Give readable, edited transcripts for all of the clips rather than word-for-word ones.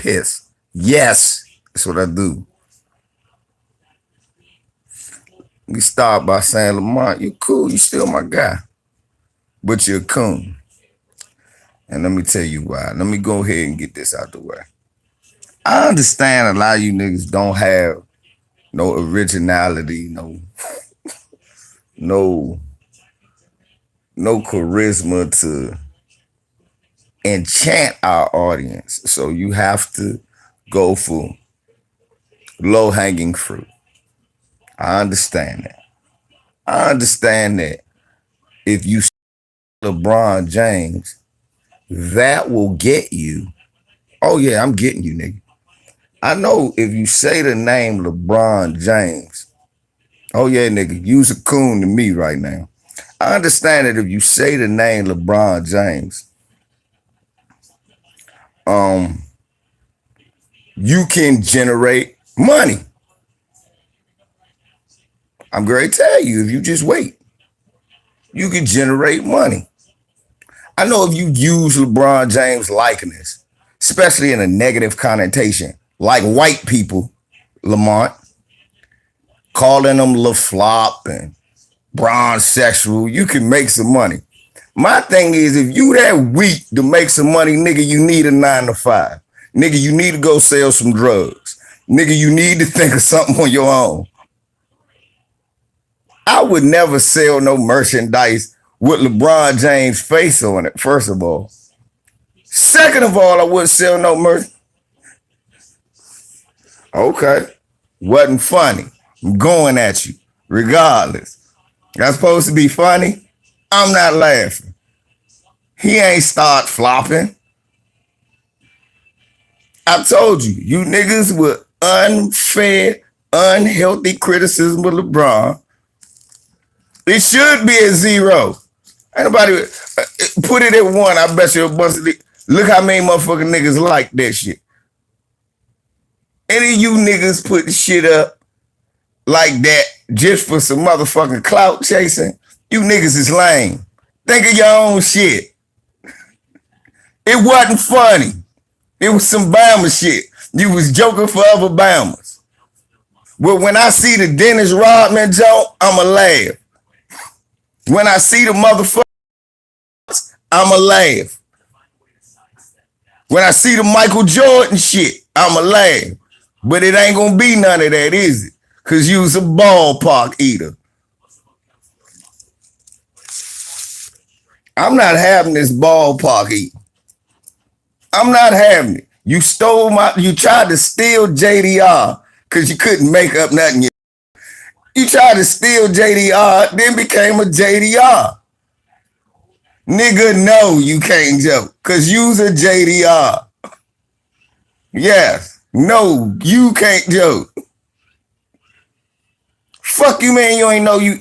pissed. Yes, that's what I do. We start by saying, Lamont, you cool, you still my guy, but you're a coon. And let me tell you why. Let me go ahead and get this out the way. I understand a lot of you niggas don't have no originality, no, no charisma to enchant our audience. So you have to go for low hanging fruit. I understand that. I understand that if you LeBron James, that will get you. Oh yeah, I'm getting you, nigga. I know if you say the name LeBron James, oh yeah, nigga, you's a coon to me right now. I understand that if you say the name LeBron James, you can generate money. I'm going to tell you, if you just wait, you can generate money. I know if you use LeBron James likeness, especially in a negative connotation, like white people, Lamont, calling them LaFlop and bronze sexual, you can make some money. My thing is, if you that weak to make some money, nigga, you need a 9 to 5. Nigga, you need to go sell some drugs. Nigga, you need to think of something on your own. I would never sell no merchandise with LeBron James' face on it, first of all. Second of all, I wouldn't sell no merch. Okay. Wasn't funny. I'm going at you, regardless. That's supposed to be funny. I'm not laughing. He ain't start flopping. I told you, you niggas with unfair, unhealthy criticism of LeBron. It should be a 0. Ain't nobody put it at 1. I bet you a bunch of look how many motherfucking niggas like that shit. Any of you niggas put shit up like that just for some motherfucking clout chasing, you niggas is lame. Think of your own shit. It wasn't funny. It was some Bama shit. You was joking for other Bamas. But when I see the Dennis Rodman joke, I'ma laugh. When I see the motherfuckers, I'ma laugh. When I see the Michael Jordan shit, I'ma laugh. But it ain't gonna be none of that, is it? Cause you was a ballpark eater. I'm not having this ballpark eat. I'm not having it. You tried to steal JDR because you couldn't make up nothing. You tried to steal JDR, then became a JDR. Nigga, no, you can't joke because you's a JDR. Yes. No, you can't joke. Fuck you, man, you ain't know you.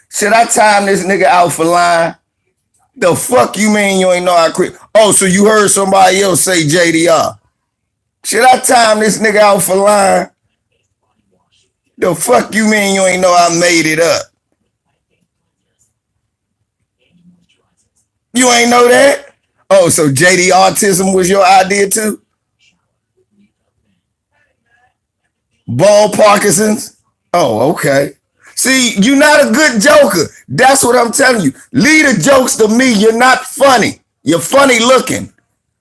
Should I time this nigga out for lying? The fuck you mean you ain't know I quit? Oh, so you heard somebody else say JDR. Should I time this nigga out for lying? The fuck you mean you ain't know I made it up? You ain't know that? Oh, so JD autism was your idea too? Ball Parkinson's? Oh, okay. See, you're not a good joker. That's what I'm telling you. Leave the jokes to me. You're not funny. You're funny looking.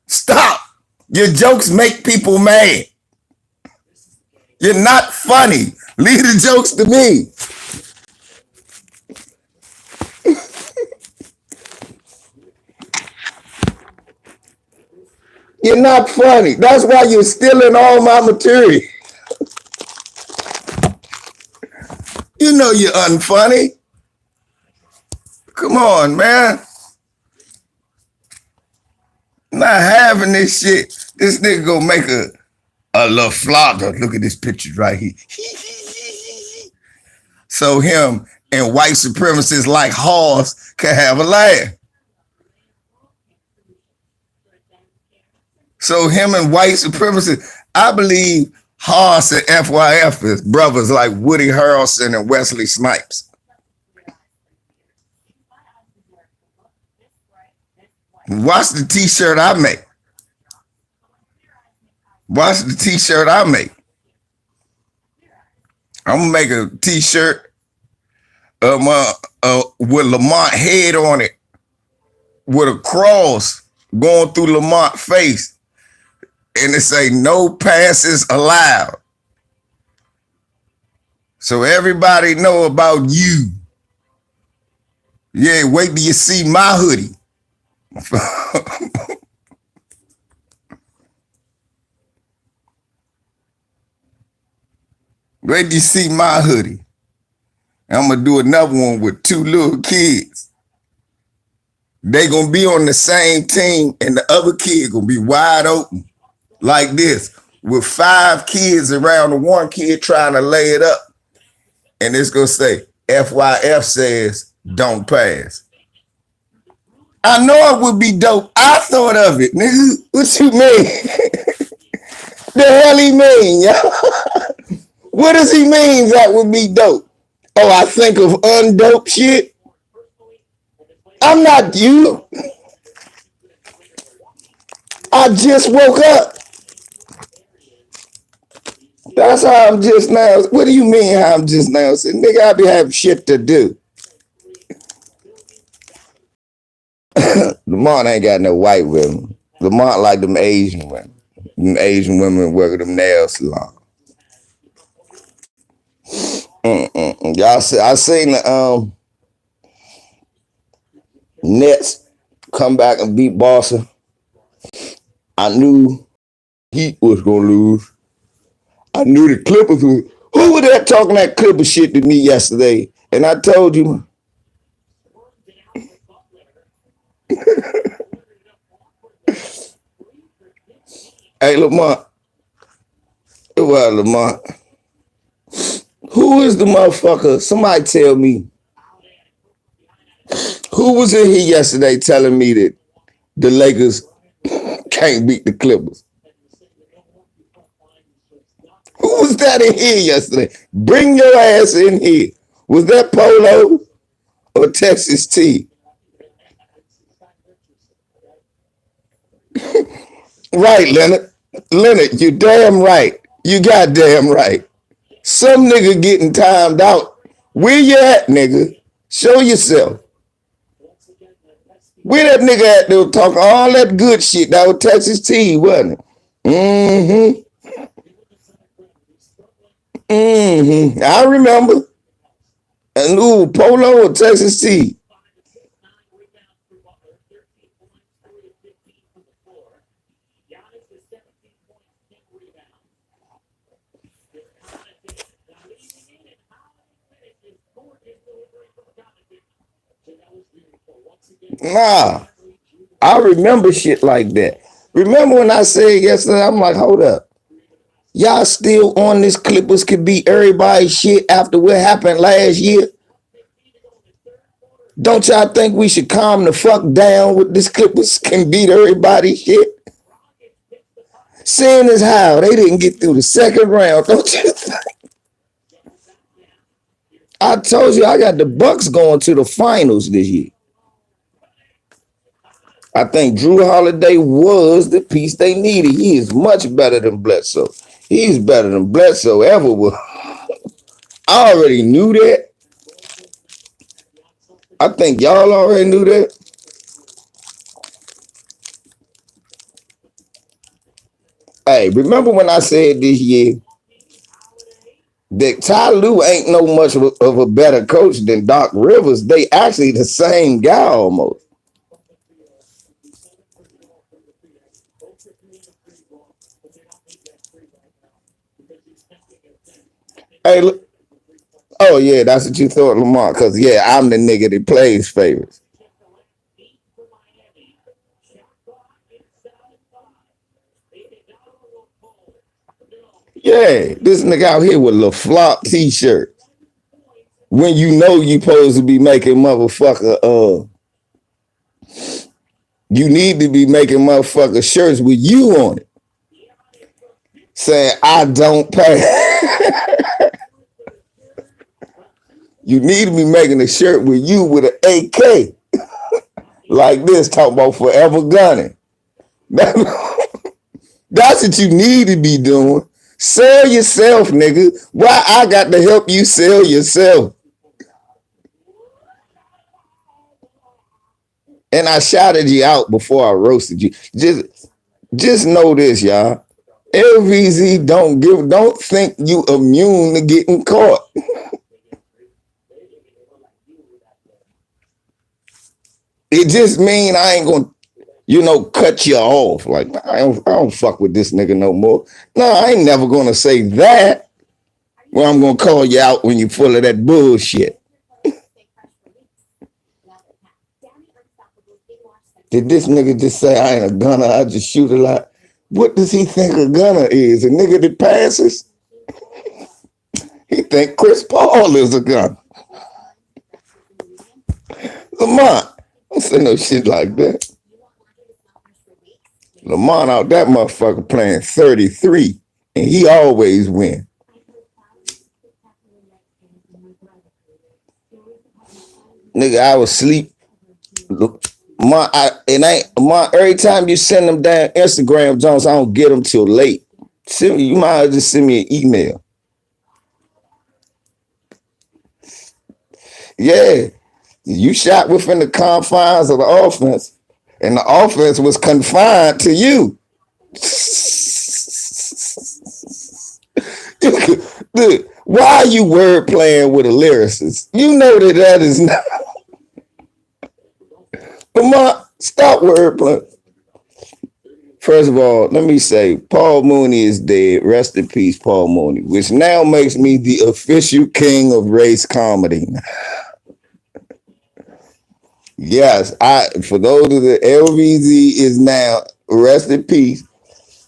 Stop. Your jokes make people mad. You're not funny. Leave the jokes to me. You're not funny. That's why you're stealing all my material. You know you're unfunny. Come on, man. Not having this shit. This nigga gonna make a little flop. Look at this picture right here. So him and white supremacists like Hoss can have a laugh. So him and white supremacists, I believe Hoss and FYF is brothers like Woody Harrelson and Wesley Snipes. Watch the t-shirt I make. Watch the t-shirt I make. I'm gonna make a t-shirt with Lamont head on it, with a cross going through Lamont's face, and it say no passes allowed. So everybody know about you. Yeah, wait till you see my hoodie. Wait till you see my hoodie. I'm gonna do another one with 2 little kids. They gonna be on the same team, and the other kid gonna be wide open like this, with 5 kids around the one kid trying to lay it up. And it's gonna say, FYF says, don't pass. I know it would be dope. I thought of it, nigga. What you mean? The hell he mean, yo? What does he mean that would be dope? Oh, I think of undope shit? I'm not you. I just woke up. That's how I'm just now. What do you mean how I'm just now? Say, nigga, I be having shit to do. Lamont ain't got no white women. Lamont like them Asian women. Them Asian women work at them nail salon. Y'all see, I seen the Nets come back and beat Boston. I knew Heat was gonna lose. I knew the Clippers was. Who was that talking that Clipper shit to me yesterday? And I told you. Hey, Lamont. It was Lamont. Who is the motherfucker? Somebody tell me. Who was in here yesterday telling me that the Lakers can't beat the Clippers? Who was that in here yesterday? Bring your ass in here. Was that Polo or Texas T? Right, Leonard. Leonard, you damn right. You goddamn right. Some nigga getting timed out. Where you at, nigga? Show yourself. Where that nigga at there talking all that good shit? That was Texas T, wasn't it? I remember. And ooh, Polo or Texas T. Nah, I remember shit like that. Remember when I said yesterday, I'm like, hold up. Y'all still on this Clippers could beat everybody's shit after what happened last year? Don't y'all think we should calm the fuck down with this Clippers can beat everybody's shit? Seeing as how they didn't get through the second round, don't you think? I told you I got the Bucks going to the finals this year. I think Drew Holiday was the piece they needed. He is much better than Bledsoe. He's better than Bledsoe ever was. I already knew that. I think y'all already knew that. Hey, remember when I said this year that Ty Lue ain't no much of a better coach than Doc Rivers? They actually the same guy almost. Hey, look. Oh yeah, that's what you thought, Lamar. Cause yeah, I'm the nigga that plays favorites. Yeah, this nigga out here with a flop t-shirt. When you know you supposed to be making motherfucker, you need to be making motherfucker shirts with you on it. Saying I don't pay. You need to be making a shirt with you with an AK. Like this, talking about forever gunning. That's what you need to be doing. Sell yourself, nigga. Why I got to help you sell yourself? And I shouted you out before I roasted you. Just know this, y'all. LVZ don't think you immune to getting caught. It just mean I ain't gonna cut you off. Like I don't fuck with this nigga no more. No, I ain't never gonna say that. Well, I'm gonna call you out when you full of that bullshit. Did this nigga just say I ain't a gunner? I just shoot a lot. What does he think a gunner is? A nigga that passes? He think Chris Paul is a gunner. Lamont, don't say no shit like that. Lamont out that motherfucker playing 33, and he always win. Nigga, I was asleep. Every time you send them down Instagram, Jones, I don't get them till late. You might as well just send me an email. Yeah, you shot within the confines of the offense, and the offense was confined to you. Dude, why are you word playing with a lyricist? You know that is not. Come on, stop word playing. First of all, let me say, Paul Mooney is dead. Rest in peace, Paul Mooney, which now makes me the official king of race comedy. Yes, for those of the LVZ is now rest in peace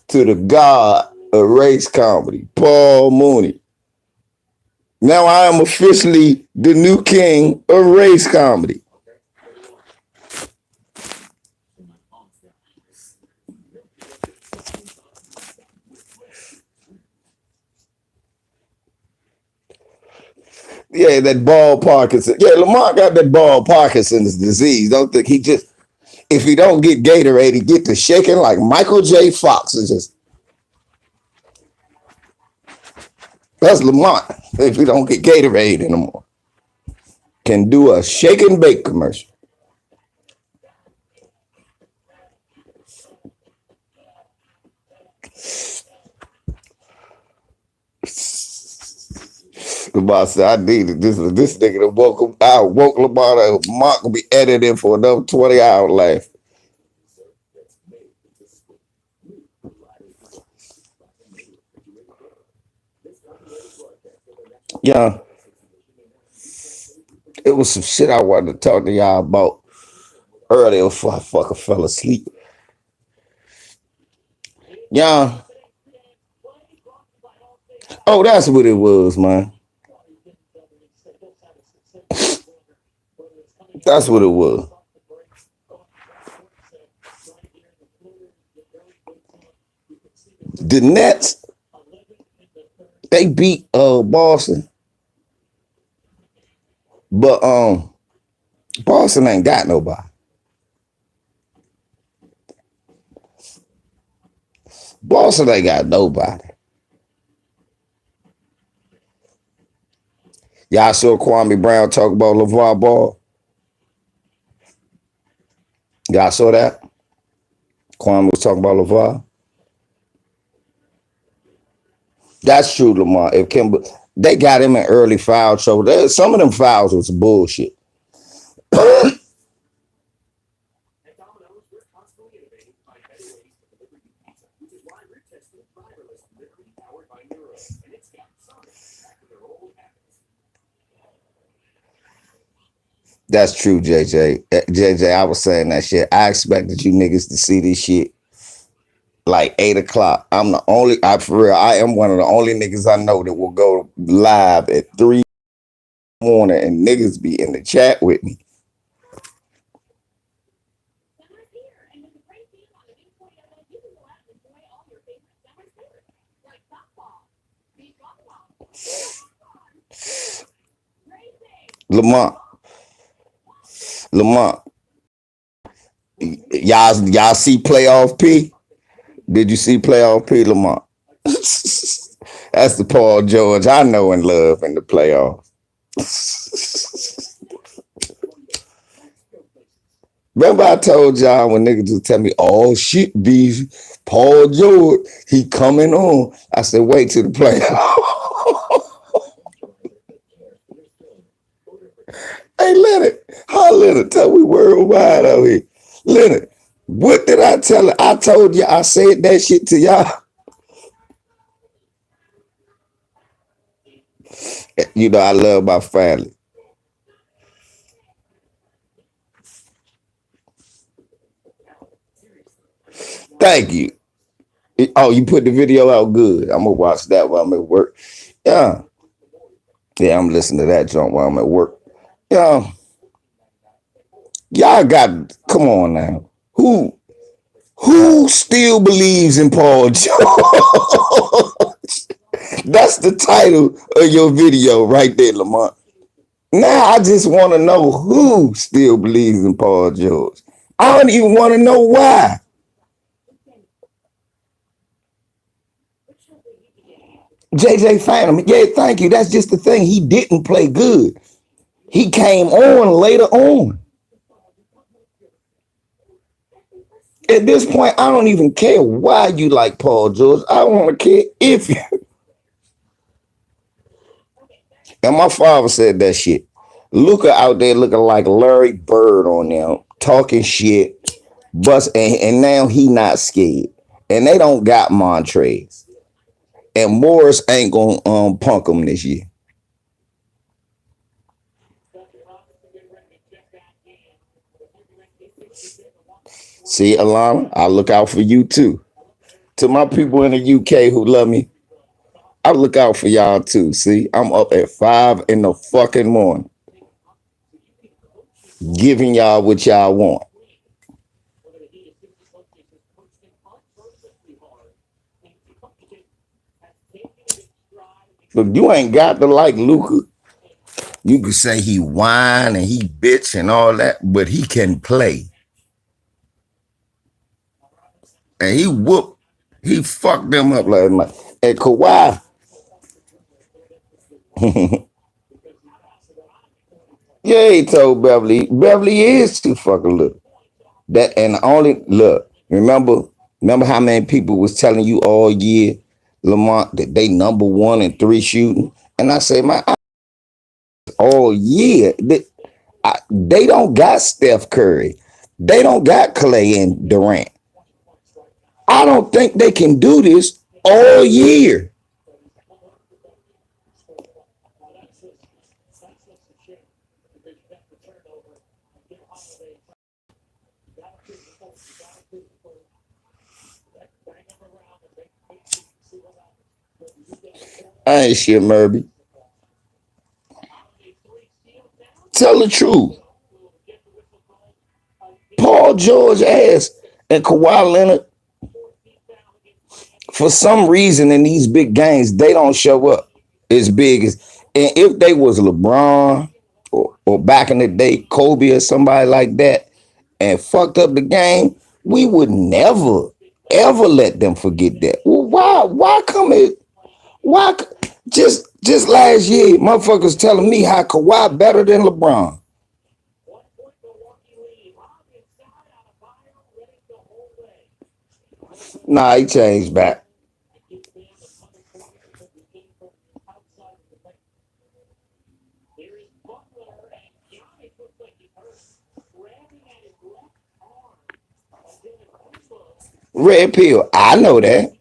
to the god of race comedy, Paul Mooney. Now I am officially the new king of race comedy. Yeah, that ball Parkinson. Yeah, Lamont got that ball Parkinson's disease. Don't think he just, if he don't get Gatorade, he get to shaking like Michael J. Fox. Is just, that's Lamont. If he don't get Gatorade anymore, can do a shake and bake commercial. Lamont said, I needed this. This nigga that woke him. I woke Lamont. Mark will be editing for another 20 hours life. Yeah. It was some shit I wanted to talk to y'all about earlier before I fucking fell asleep. Yeah. Oh, that's what it was, man. That's what it was. The Nets, they beat Boston, but Boston ain't got nobody. Boston ain't got nobody. Y'all saw Kwame Brown talk about LeVar Ball? Y'all saw that? Kwame was talking about LeVar. That's true, Lamar. If Kimber, they got him in early foul trouble. Some of them fouls was bullshit. That's true, JJ. JJ, I was saying that shit. I expected you niggas to see this shit like 8 o'clock. For real, I am one of the only niggas I know that will go live at 3 a.m. and niggas be in the chat with me. Lamont, y'all see playoff P? Did you see playoff P Lamont? That's the Paul George I know and love in the playoffs. Remember I told y'all when niggas just tell me, oh shit, B, Paul George, he coming on. I said, wait till the playoffs. Hey, Leonard, how Leonard tell we worldwide out here. Leonard, what did I tell her? I told you I said that shit to y'all. You know, I love my family. Thank you. Oh, you put the video out good. I'm gonna watch that while I'm at work. Yeah. Yeah, I'm listening to that junk while I'm at work. Yeah. Y'all got come on now. Who still believes in Paul George? That's the title of your video right there, Lamont. Now I just want to know who still believes in Paul George. I don't even want to know why. JJ Phantom, yeah, thank you. That's just the thing. He didn't play good. He came on later on. At this point, I don't even care why you like Paul George. I don't want to care if you. And my father said that shit. Luka out there looking like Larry Bird on them, talking shit, and now he not scared. And they don't got Montrez. And Morris ain't gonna punk him this year. See, Alana, I look out for you too. To my people in the UK who love me, I look out for y'all too. See, I'm up at 5 in the fucking morning, giving y'all what y'all want. Look, you ain't got to like Luca. You could say he whine and he bitch and all that, but he can play. And he fucked them up last night. And Kawhi, yeah, he told Beverly is too fucking little. That and only look, remember how many people was telling you all year, Lamont, that they number 1 and 3 shooting? And I say, my all year, they don't got Steph Curry. They don't got Clay and Durant. I don't think they can do this all year. I ain't shit, Murby. Tell the truth. Paul George ass and Kawhi Leonard, for some reason in these big games, they don't show up as big as. And if they was LeBron or back in the day, Kobe or somebody like that, and fucked up the game, we would never, ever let them forget that. Well, why come it? Why just last year, motherfuckers telling me how Kawhi better than LeBron. Nah, he changed back. Red pill, I know that.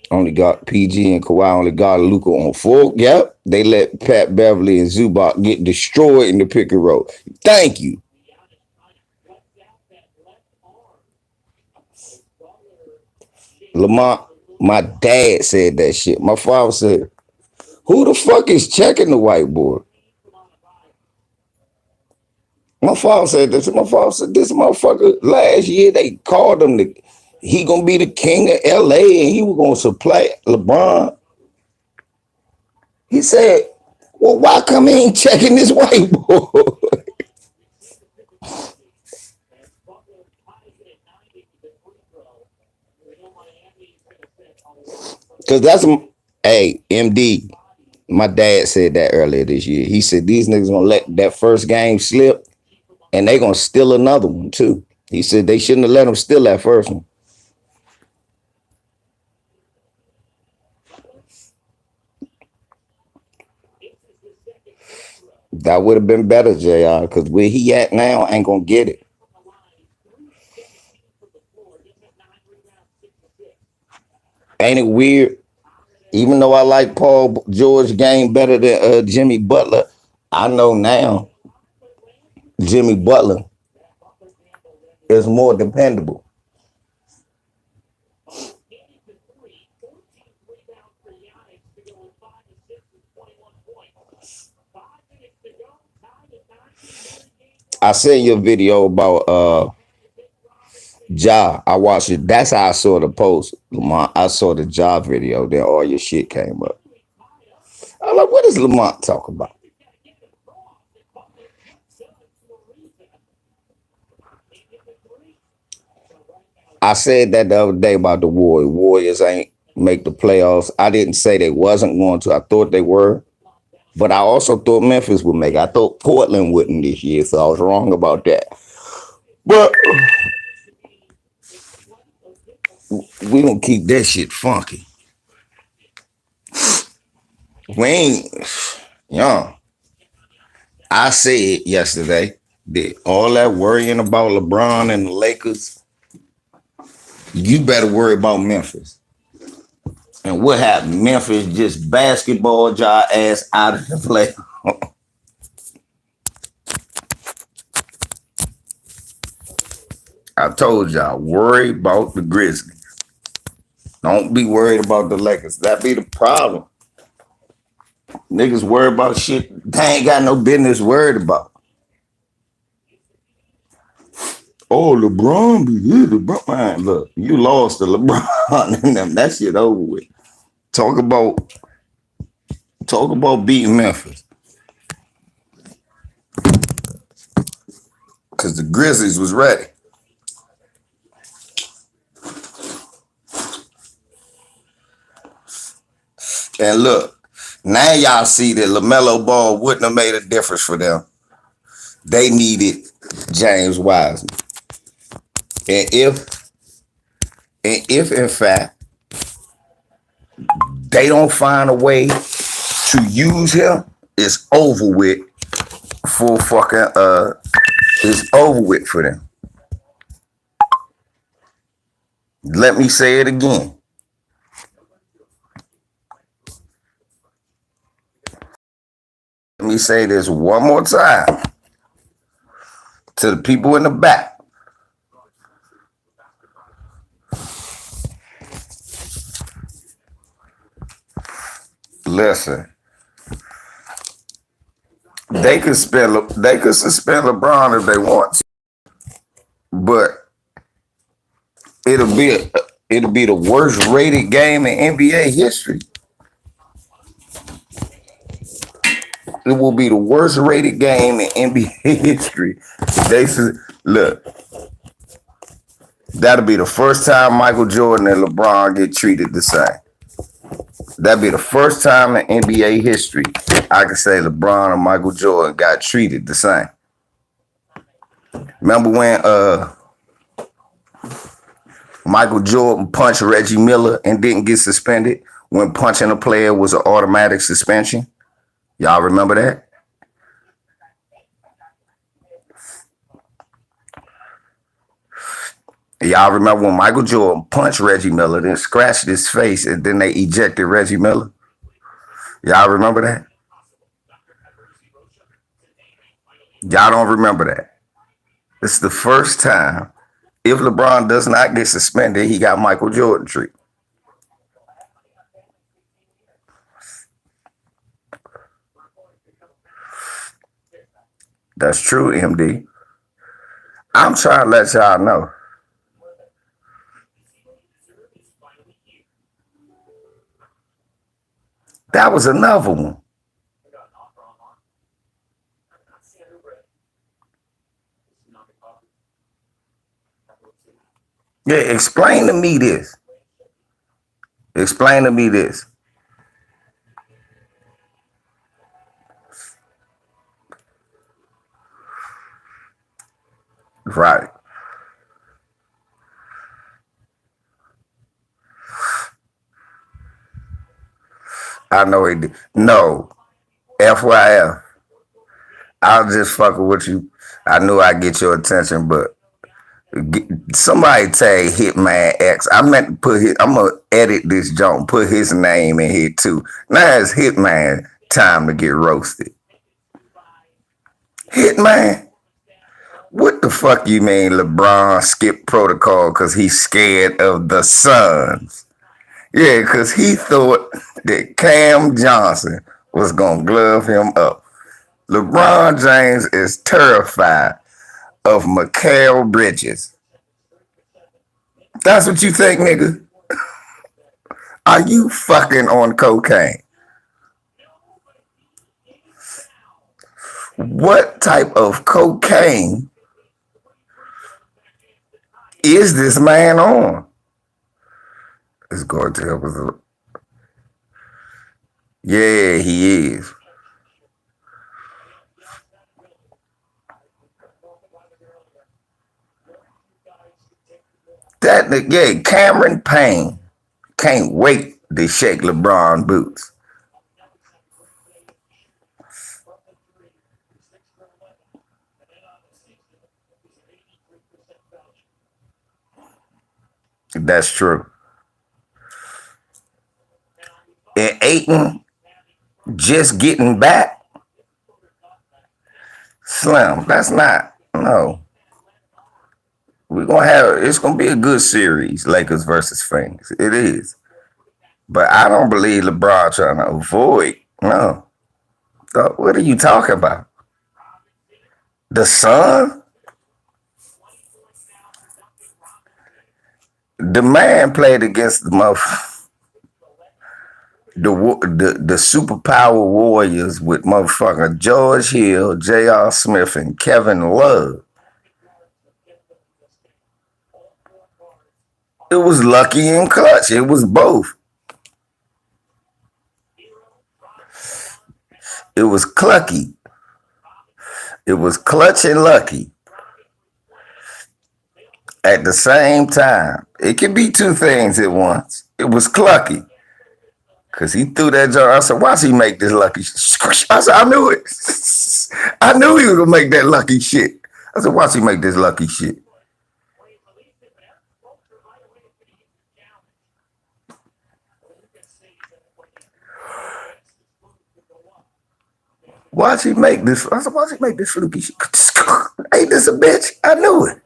Only got PG and Kawhi only got Luca on full. Yep. They let Pat Beverly and Zubac get destroyed in the pick and roll. Thank you. Lamont, my dad said that shit. My father said, who the fuck is checking the whiteboard? My father said this. My father said this motherfucker last year they called him he gonna be the king of LA and he was gonna supply LeBron. He said, well, why come in checking this whiteboard? Cause hey, MD. My dad said that earlier this year. He said these niggas gonna let that first game slip, and they gonna steal another one too. He said they shouldn't have let them steal that first one. That would have been better, JR, because where he at now ain't gonna get it. Ain't it weird? Even though I like Paul George game better than Jimmy Butler, I know now Jimmy Butler is more dependable. I sent you a video about Ja. I watched it. That's how I saw the post, Lamont. I saw the Ja video. Then all your shit came up. I'm like, what does Lamont talk about? I said that the other day about the Warriors. Warriors ain't make the playoffs. I didn't say they wasn't going to. I thought they were. But I also thought Memphis would make it. I thought Portland wouldn't this year, so I was wrong about that. But we gonna keep that shit funky. We ain't young. I said yesterday that all that worrying about LeBron and the Lakers, you better worry about Memphis. And what happened? Memphis just basketball y'all ass out of the play. I told y'all, worry about the Grizzlies. Don't be worried about the Lakers. That be the problem. Niggas worry about shit they ain't got no business worried about. Oh, LeBron be here. LeBron, man, look, you lost to LeBron and them. That shit over with. Talk about talk about beating Memphis. Cause the Grizzlies was ready. And look, now y'all see that LaMelo Ball wouldn't have made a difference for them. They needed James Wiseman. And if in fact they don't find a way to use him, it's over with for fucking it's over with for them. Let me say it again. Let me say this one more time to the people in the back. Listen, they could suspend LeBron if they want to, but it'll be the worst rated game in NBA history. It will be the worst rated game in NBA history. They said, look, that'll be the first time Michael Jordan and LeBron get treated the same. That'd be the first time in NBA history I can say LeBron and Michael Jordan got treated the same. Remember when Michael Jordan punched Reggie Miller and didn't get suspended when punching a player was an automatic suspension? Y'all remember that? Y'all remember when Michael Jordan punched Reggie Miller, then scratched his face, and then they ejected Reggie Miller? Y'all remember that? Y'all don't remember that. It's the first time. If LeBron does not get suspended, he got Michael Jordan treatment. That's true, MD. I'm trying to let y'all know. That was another one. Yeah, explain to me this. Explain to me this. Right. I know he did. No. FYF. I was just fucking with you. I knew I'd get your attention, but somebody tag Hitman X. I meant to put his, I'm gonna edit this joint, put his name in here too. Now it's Hitman time to get roasted. Hitman? What the fuck you mean LeBron skipped protocol because he's scared of the Suns? Yeah, because he thought that Cam Johnson was gonna glove him up. LeBron James is terrified of Mikal Bridges. That's what you think, nigga? Are you fucking on cocaine? What type of cocaine is this man on? It's going to help us. Yeah, he is. That yeah, Cameron Payne can't wait to shake LeBron boots. That's true. And Aiton just getting back, Slim. That's not no. We're gonna have it's gonna be a good series, Lakers versus Phoenix. It is. But I don't believe LeBron trying to avoid. No. So what are you talking about? The Sun? The man played against the superpower warriors with motherfucker George Hill, J.R. Smith, and Kevin Love. It was lucky and clutch. It was both. It was clucky. It was clutch and lucky at the same time. It could be two things at once. It was clucky because he threw that jar. I said, watch he make this lucky shit. I said, I knew it. I knew he was going to make that lucky shit. I said, watch he make this lucky shit. Watch he make this. I said, watch he make this fluky shit. Ain't this a bitch? I knew it.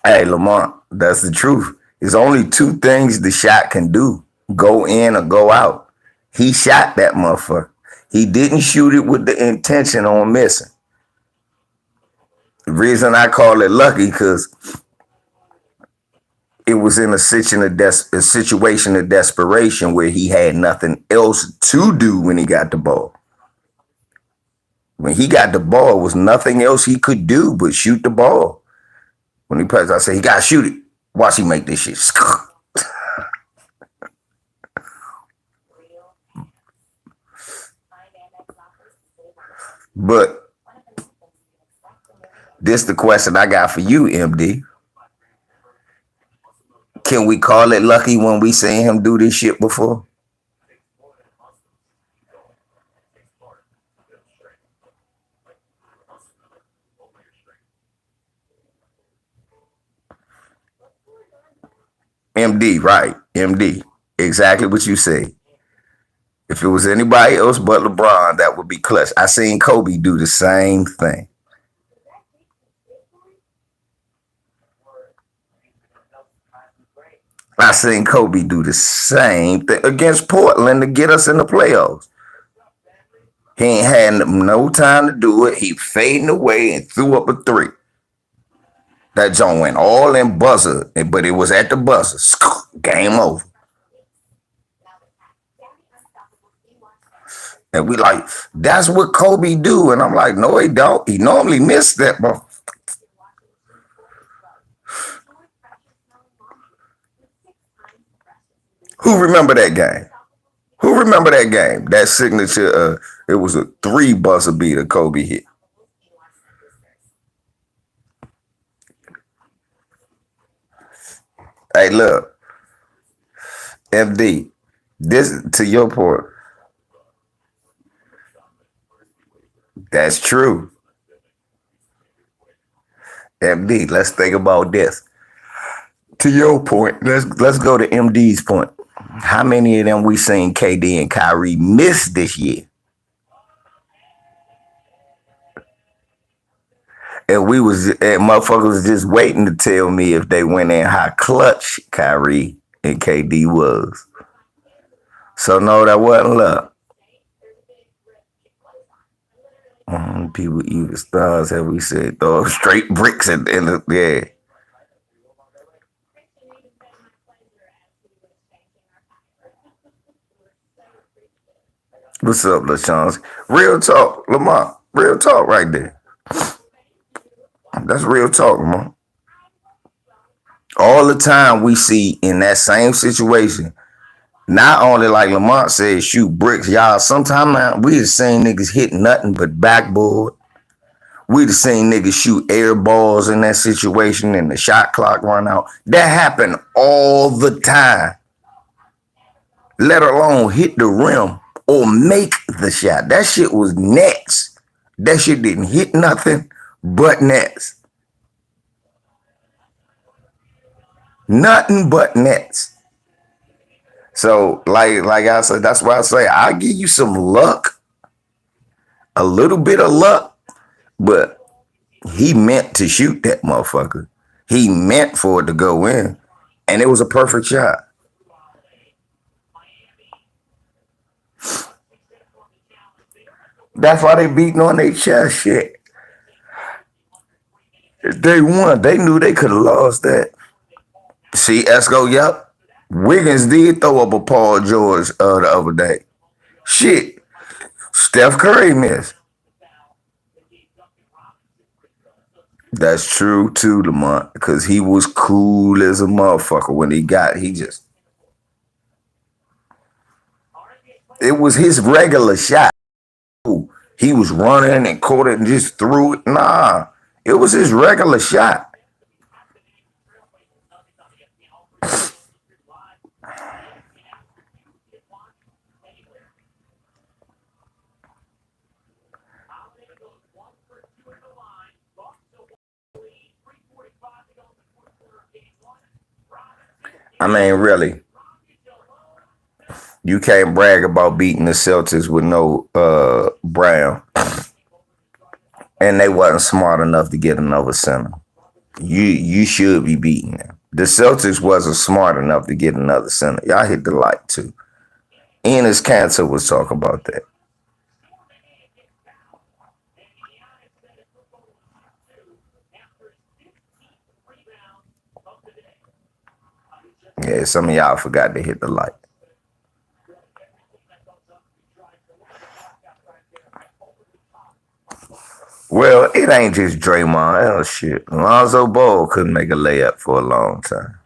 Hey, Lamont, that's the truth. There's only two things the shot can do: go in or go out. He shot that motherfucker. He didn't shoot it with the intention on missing. The reason I call it lucky because it was in a situation of desperation where he had nothing else to do when he got the ball. When he got the ball, was nothing else he could do but shoot the ball. When he plays, I say he gotta shoot it. Watch he make this shit. But this the question I got for you, MD. Can we call it lucky when we seen him do this shit before? MD, right. MD. Exactly what you say. If it was anybody else but LeBron, that would be clutch. I seen Kobe do the same thing. I seen Kobe do the same thing against Portland to get us in the playoffs. He ain't had no time to do it. He fading away and threw up a three. That joint went all in buzzer, but it was at the buzzer. Game over. And we like, that's what Kobe do. And I'm like, no, he don't. He normally miss that. But who remember that game? Who remember that game? That signature, it was a 3 buzzer beater Kobe hit. Hey, look, FD, this to your point. That's true. MD, let's think about this. To your point, let's go to MD's point. How many of them we seen KD and Kyrie miss this year? And motherfuckers was just waiting to tell me if they went in how clutch Kyrie and KD was. So no, that wasn't luck. People even stars, have we said, throw straight bricks in the yeah. What's up, LaChance? Real talk, Lamont. Real talk right there. That's real talk, Lamont. All the time we see in that same situation, not only like Lamont said, shoot bricks, y'all. Sometimes we the same niggas hit nothing but backboard. We the same niggas shoot air balls in that situation and the shot clock run out. That happened all the time. Let alone hit the rim or make the shot. That shit was nets. That shit didn't hit nothing but nets. Nothing but nets. So like I said, that's why I say I'll give you some luck, a little bit of luck, but he meant to shoot that motherfucker. He meant for it to go in, and it was a perfect shot. That's why they beating on their chest shit. If they won, they knew they could have lost that. See, Esco, yep. Wiggins did throw up a Paul George the other day. Shit, Steph Curry missed. That's true too, Lamont, because he was cool as a motherfucker when he just, it was his regular shot. He was running and caught it and just threw it. Nah, it was his regular shot. I mean, really, you can't brag about beating the Celtics with no Brown, and they wasn't smart enough to get another center. You should be beating them. The Celtics wasn't smart enough to get another center. Y'all hit the light too. Enos Cancer was talking about that. Yeah, some of y'all forgot to hit the light. Well, it ain't just Draymond. Oh shit. Lonzo Ball couldn't make a layup for a long time.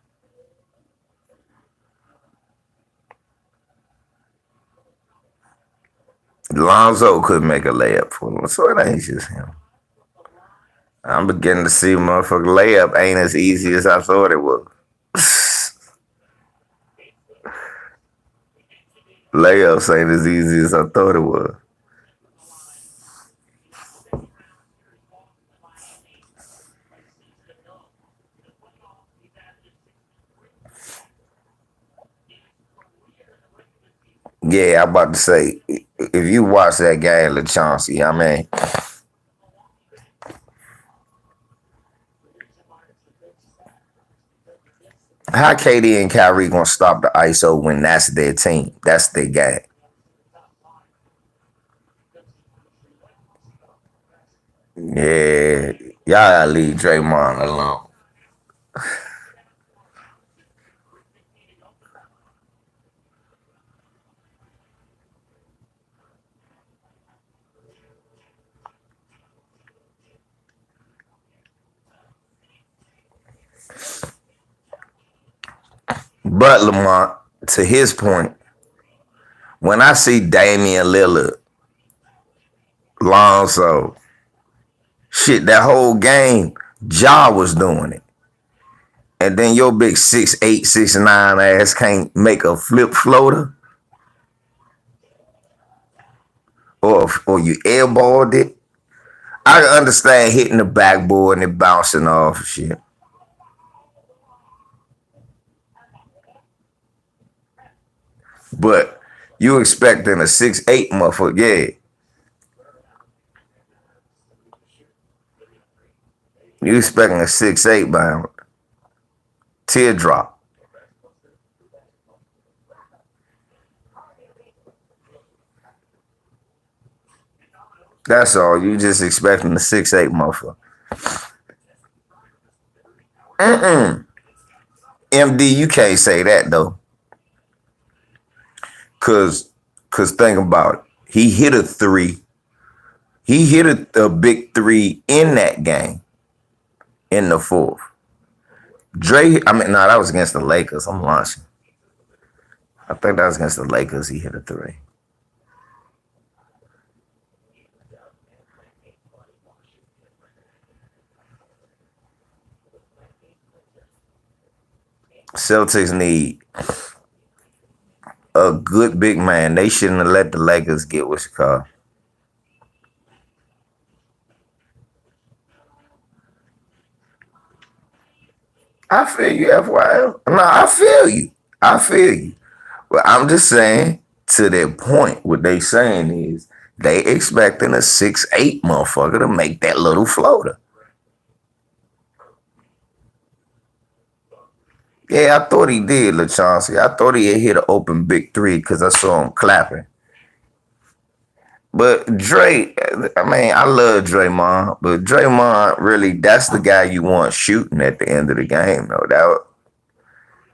Lonzo couldn't make a layup for him. So it ain't just him. I'm beginning to see motherfucker layup ain't as easy as I thought it was. Layups ain't as easy as I thought it was. Yeah, I'm about to say, if you watch that game, LaChauncey, I mean, how KD and Kyrie gonna stop the ISO when that's their team? That's their game. Yeah, y'all gotta leave Draymond alone. But Lamont, to his point, when I see Damian Lillard, Lonzo, shit, that whole game, Ja was doing it. And then your big 6'8", 6'9" ass can't make a flip floater. Or you airballed it. I understand hitting the backboard and it bouncing off and shit. But you expecting a 6'8" motherfucker, yeah. You expecting a 6'8" bound. Teardrop. That's all. You just expecting a 6'8" motherfucker. Mm-mm. MD, you can't say that though. Cause think about it. He hit a three. He hit a big three in that game in the fourth. That was against the Lakers. I'm launching. I think that was against the Lakers. He hit a three. Celtics need a good big man. They shouldn't have let the Lakers get what's it called. I feel you, FYL. No, I feel you. I feel you. But I'm just saying, to their point, what they saying is they expecting a 6'8" motherfucker to make that little floater. Yeah, I thought he did, LaChauncey. I thought he had hit an open big three because I saw him clapping. But Dre, I mean, I love Draymond, but Draymond really, that's the guy you want shooting at the end of the game, though.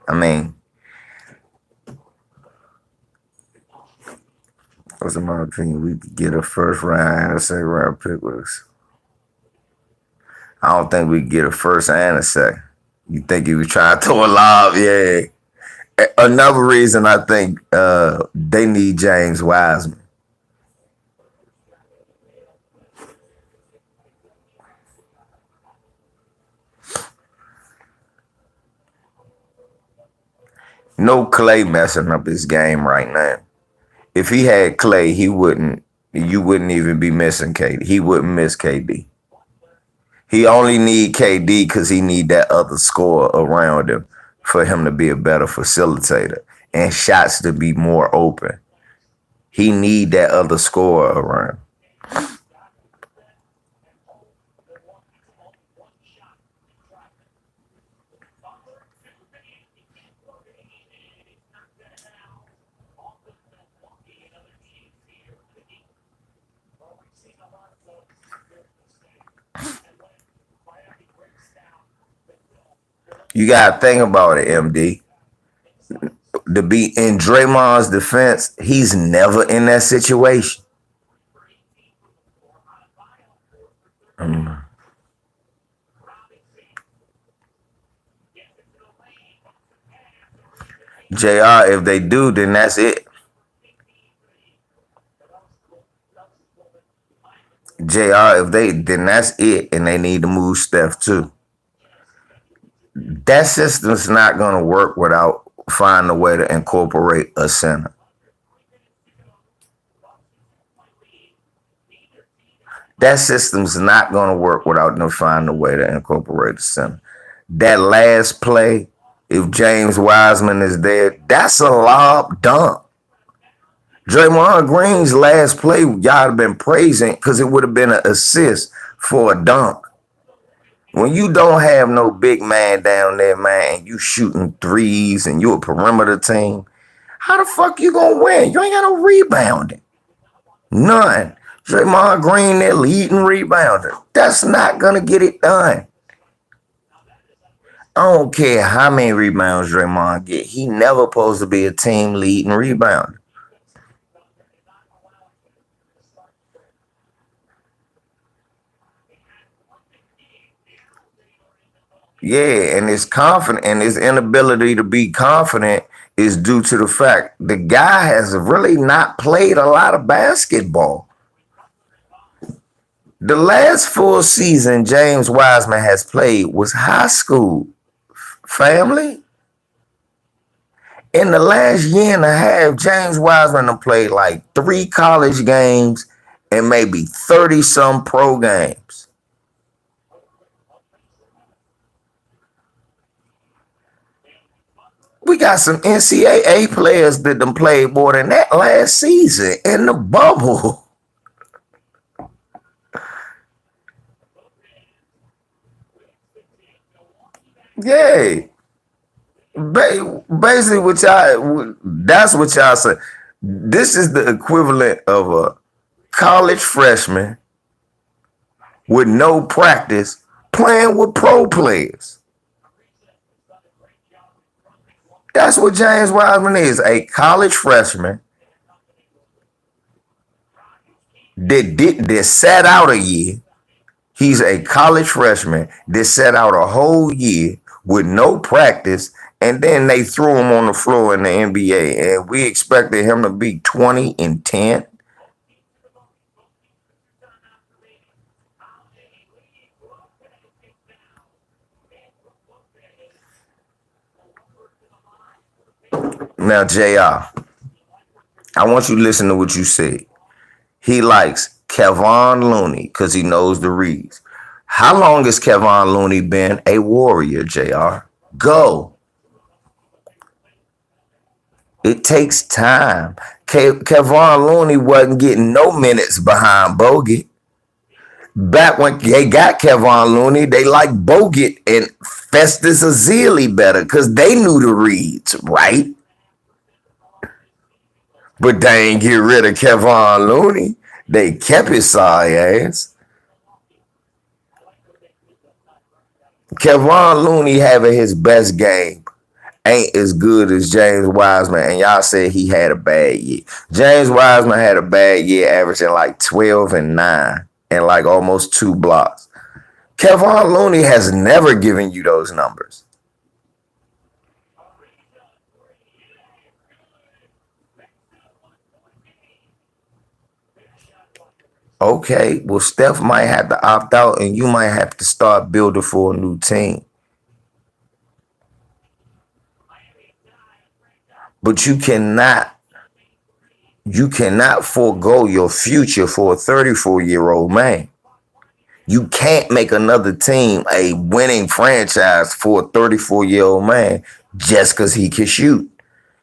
I mean, what's in my opinion? We could get a first round and a second round pick with us. I don't think we could get a first and a second. You think he was trying to throw a lob? Yeah. Another reason I think they need James Wiseman. No Clay messing up his game right now. If he had Clay, he wouldn't. You wouldn't even be missing KD. He wouldn't miss KD. He only need KD because he need that other scorer around him for him to be a better facilitator and shots to be more open. He need that other scorer around. You gotta think about it, MD. To be in Draymond's defense, he's never in that situation. Mm. JR, if they do, then that's it. JR, if they then that's it, and they need to move Steph too. That system's not gonna work without finding a way to incorporate a center. That system's not gonna work without them finding a way to incorporate a center. That last play, if James Wiseman is there, that's a lob dunk. Draymond Green's last play, y'all have been praising because it would have been an assist for a dunk. When you don't have no big man down there, man, and you shooting threes and you a perimeter team, how the fuck you gonna win? You ain't got no rebounding. None. Draymond Green, that leading rebounder. That's not gonna get it done. I don't care how many rebounds Draymond get. He never supposed to be a team leading rebounder. Yeah, and his confident and his inability to be confident is due to the fact the guy has really not played a lot of basketball. The last full season James Wiseman has played was high school. Family. In the last year and a half, James Wiseman has played like 3 college games and maybe 30 some pro games. We got some NCAA players that done played more than that last season in the bubble. Yeah. Basically, that's what y'all say. This is the equivalent of a college freshman with no practice playing with pro players. That's what James Wiseman is, a college freshman that sat out a year. He's a college freshman that sat out a whole year with no practice, and then they threw him on the floor in the NBA, and we expected him to be 20 and 10. Now, JR, I want you to listen to what you said. He likes Kevon Looney because he knows the reads. How long has Kevon Looney been a Warrior, JR? Go. It takes time. Kevon Looney wasn't getting no minutes behind Bogut. Back when they got Kevon Looney, they liked Bogut and Festus Ezeli better because they knew the reads, right? But they ain't get rid of Kevon Looney. They kept his sorry ass. Kevon Looney having his best game ain't as good as James Wiseman, and y'all said he had a bad year. James Wiseman had a bad year, averaging like 12 and 9 and like almost 2 blocks. Kevon Looney has never given you those numbers. Okay, well, Steph might have to opt out, and you might have to start building for a new team. But you cannot forego your future for a 34-year-old man. You can't make another team a winning franchise for a 34-year-old man just because he can shoot.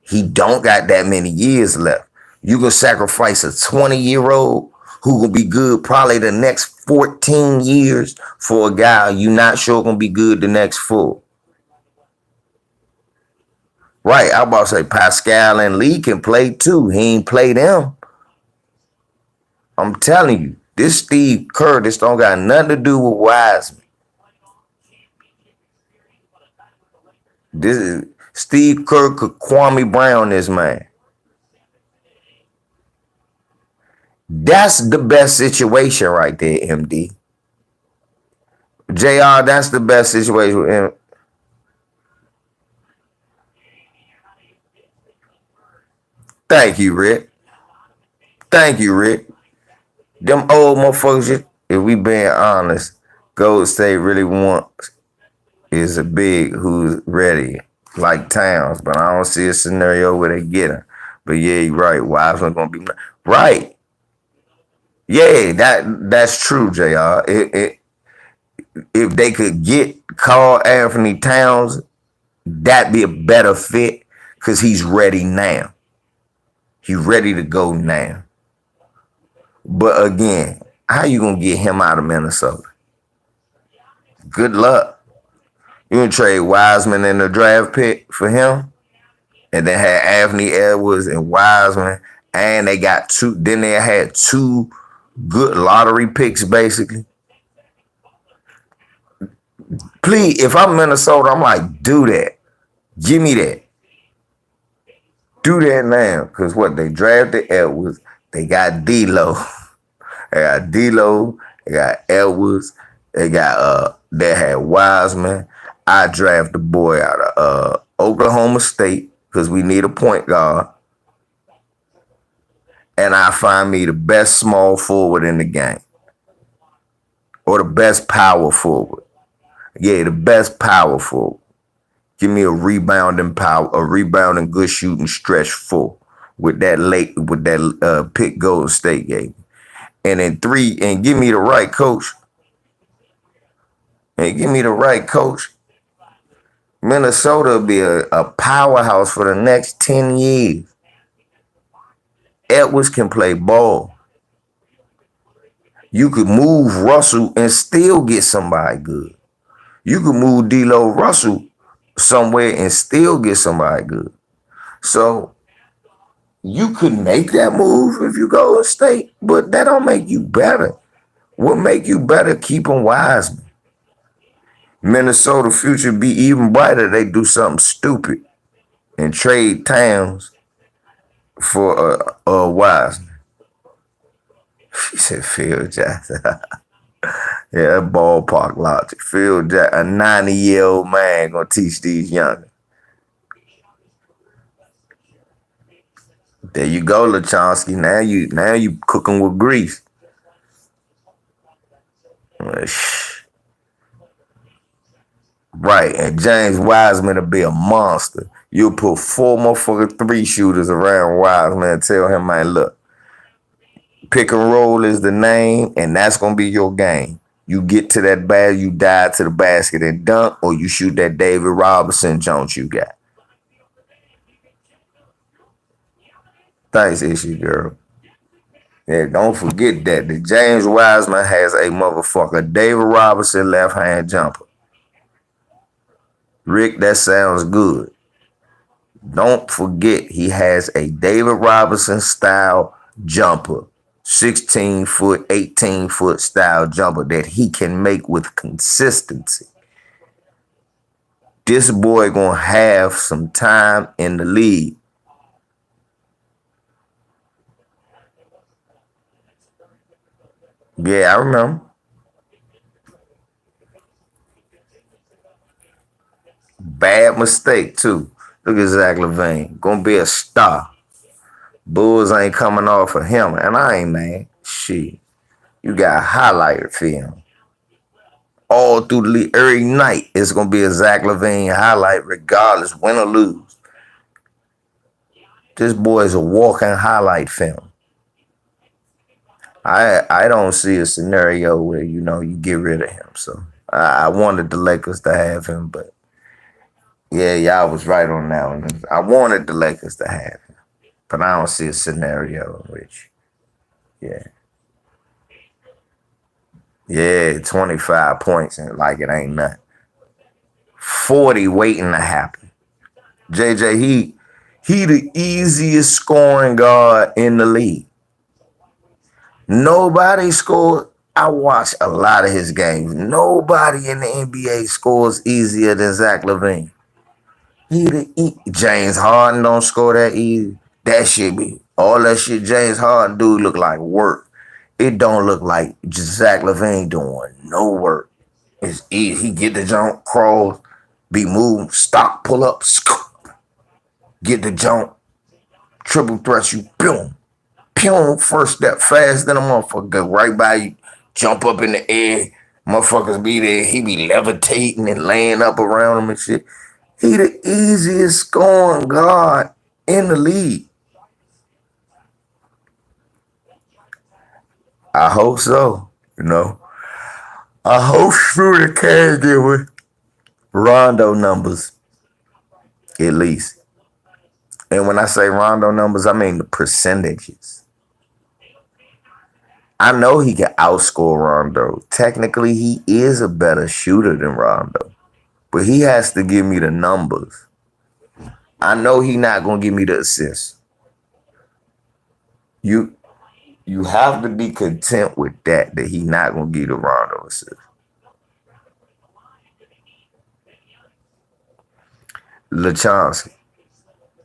He don't got that many years left. You can sacrifice a 20-year-old who will be good probably the next 14 years for a guy you not sure gonna be good the next 4. Right, I about to say Pascal and Lee can play too. He ain't play them. I'm telling you, this Steve Kerr, this don't got nothing to do with Wiseman. This is Steve Kerr could Kwame Brown this man. That's the best situation right there, MD. JR, that's the best situation with him. Thank you, Rick. Thank you, Rick. Them old motherfuckers, if we being honest, Gold State really wants is a big who's ready, like Towns, but I don't see a scenario where they get him. But yeah, you're right. Wiseman gonna be right. Yeah, that's true, Jr. If they could get Carl Anthony Towns, that'd be a better fit because he's ready now. He's ready to go now. But again, how you gonna get him out of Minnesota? Good luck. You gonna trade Wiseman in the draft pick for him, and then had Anthony Edwards and Wiseman, and they got two. Then they had 2 good lottery picks, basically. Please, if I'm Minnesota, I'm like, do that. Give me that. Do that now. Because what? They drafted Edwards. They got D'Lo. They got D'Lo. They got Edwards. They had Wiseman. I draft the boy out of Oklahoma State because we need a point guard. And I find me the best small forward in the game. Or the best power forward. Yeah, the best power forward. Give me a rebounding good shooting stretch full with that pick Golden State game. And then 3, and give me the right coach. Minnesota will be a powerhouse for the next 10 years. Edwards can play ball. You could move Russell and still get somebody good. You could move D'Lo Russell somewhere and still get somebody good. So you could make that move if you go to state, but that don't make you better. What make you better? Keeping Wiseman. Minnesota future be even brighter. They do something stupid and trade Towns for Wiseman. She said Phil Jackson. Yeah, that ballpark logic. Phil Jackson, a 90-year-old man gonna teach these young. There you go, Lachonsky. Now you cooking with grease. Right, and James Wiseman will be a monster. You'll put 4 motherfucking 3 shooters around Wiseman and tell him, man, look, pick and roll is the name, and that's gonna be your game. You get to that bag, you dive to the basket and dunk, or you shoot that David Robinson Jones you got. Thanks, issue girl. Yeah, don't forget that the James Wiseman has a motherfucker David Robinson left-hand jumper. Rick, that sounds good. Don't forget he has a David Robinson style jumper. 16-foot, 18-foot style jumper that he can make with consistency. This boy gonna have some time in the league. Yeah, I remember. Bad mistake, too. Look at Zach LaVine. Gonna be a star. Bulls ain't coming off of him. And I ain't mad. Shit. You got highlighter film. All through the league. Every night, it's gonna be a Zach LaVine highlight, regardless, win or lose. This boy is a walking highlight film. I don't see a scenario where, you get rid of him. So I wanted the Lakers to have him, but yeah, y'all was right on that one. I wanted the Lakers to have him, but I don't see a scenario in which, yeah, 25 points and like it ain't nothing. 40 waiting to happen. JJ, he the easiest scoring guard in the league. Nobody scored. I watch a lot of his games. Nobody in the NBA scores easier than Zach LaVine. James Harden don't score that easy. That shit be all that shit James Harden do look like work. It don't look like Zach LaVine doing no work. It's easy. He get the jump, crawl, be moved, stop, pull up, get the jump, triple threat you, boom. Pew, first step fast, then a motherfucker go right by you, jump up in the air, motherfuckers be there, he be levitating and laying up around him and shit. He the easiest scoring guard in the league. I hope so, I hope Shooter can get with Rondo numbers, at least. And when I say Rondo numbers, I mean the percentages. I know he can outscore Rondo. Technically, he is a better shooter than Rondo. But he has to give me the numbers. I know he's not going to give me the assists. You have to be content with that he's not going to give the Rondo assist. Lachonsky.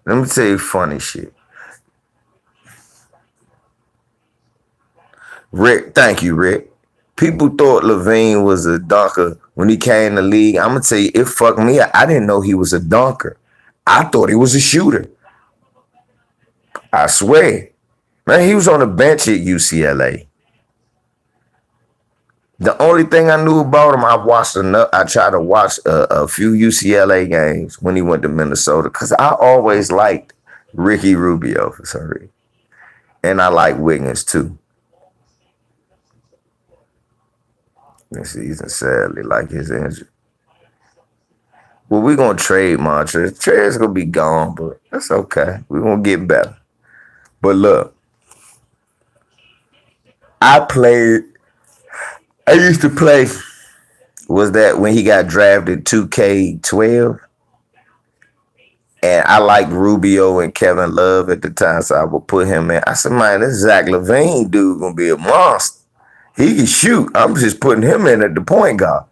Let me tell you funny shit. Rick, thank you, Rick. People thought LaVine was a dunker when he came to the league. I'm gonna tell you, it fucked me. I didn't know he was a dunker. I thought he was a shooter. I swear, man, he was on the bench at UCLA. The only thing I knew about him, I watched enough. I tried to watch a few UCLA games when he went to Minnesota because I always liked Ricky Rubio for some reason, and I like Wiggins too. This season, sadly, like his injury. Well, we're gonna trade Montrez. Trey's gonna be gone, but that's okay. We're gonna get better. But look, I played. I used to play. Was that when he got drafted 2K12? And I liked Rubio and Kevin Love at the time, so I would put him in. I said, man, this Zach LaVine dude gonna be a monster. He can shoot. I'm just putting him in at the point guard.